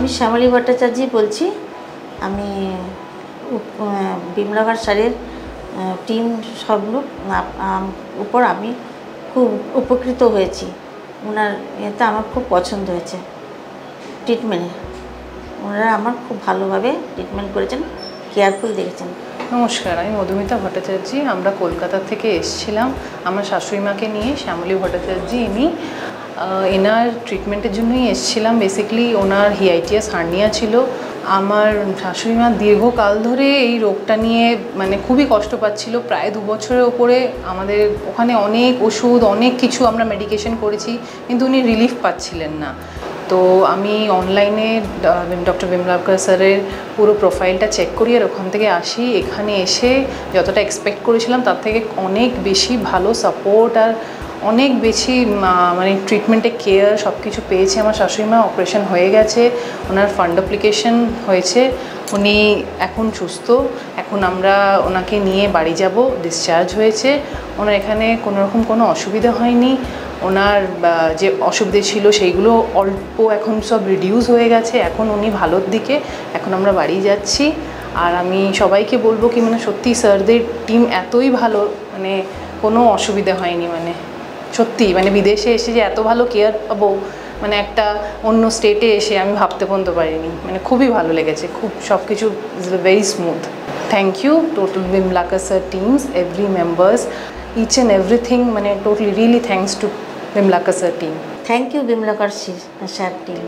আমি শ্যামলী ভট্টাচার্য বলছি। আমি বিমলাকার স্যারের টিম সবগুলো উপর আমি খুব উপকৃত হয়েছি। ওনার এতে আমার খুব পছন্দ হয়েছে ট্রিটমেন্টে। ওনারা আমার খুব ভালোভাবে ট্রিটমেন্ট করেছেন, কেয়ারফুল দেখেছেন। নমস্কার, আমি মধুমিতা ভট্টাচার্য। আমরা কলকাতা থেকে এসেছিলাম আমার শাশুড়ি মাকে নিয়ে। শ্যামলী ভট্টাচার্য ইনি, এনার ট্রিটমেন্টের জন্যই এসেছিলাম। বেসিক্যালি ওনার হিআইটিএস হার্নিয়া ছিল। আমার শাশুড়ি মা দীর্ঘকাল ধরে এই রোগটা নিয়ে মানে খুবই কষ্ট পাচ্ছিল। প্রায় 2 বছরের ওপরে আমাদের ওখানে অনেক ওষুধ, অনেক কিছু আমরা মেডিকেশন করেছি, কিন্তু উনি রিলিফ পাচ্ছিলেন না। তো আমি অনলাইনে ডক্টর বিমলাকার স্যারের পুরো প্রোফাইলটা চেক করি আর ওখান থেকে আসি। এখানে এসে যতটা এক্সপেক্ট করেছিলাম তার থেকে অনেক বেশি ভালো সাপোর্ট আর অনেক বেশি মানে ট্রিটমেন্টে কেয়ার সব কিছু পেয়েছে আমার শাশুড়ি মা। অপারেশন হয়ে গেছে, ওনার ফান্ড অ্যাপ্লিকেশন হয়েছে, উনি এখন সুস্থ। এখন আমরা ওনাকে নিয়ে বাড়ি যাব, ডিসচার্জ হয়েছে। ওনার এখানে কোনোরকম কোনো অসুবিধা হয়নি। ওনার যে অসুবিধে ছিল সেইগুলো অল্প এখন সব রিডিউস হয়ে গেছে। এখন উনি ভালোর দিকে। এখন আমরা বাড়ি যাচ্ছি। আর আমি সবাইকে বলবো কি মানে সত্যি স্যারদের টিম এতই ভালো, মানে কোনো অসুবিধা হয়নি। মানে সত্যি মানে বিদেশে এসে যে এত ভালো কেয়ার পাবো, মানে একটা অন্য স্টেটে এসে আমি ভাবতে পর্যন্ত পারিনি। মানে খুবই ভালো লেগেছে, খুব সব কিছু is very smooth. Thank you total বিমলাকার sir teams, every members, each and everything, মানে totally really thanks to Bimlakar sir team. Thank you Bimlakar sir team.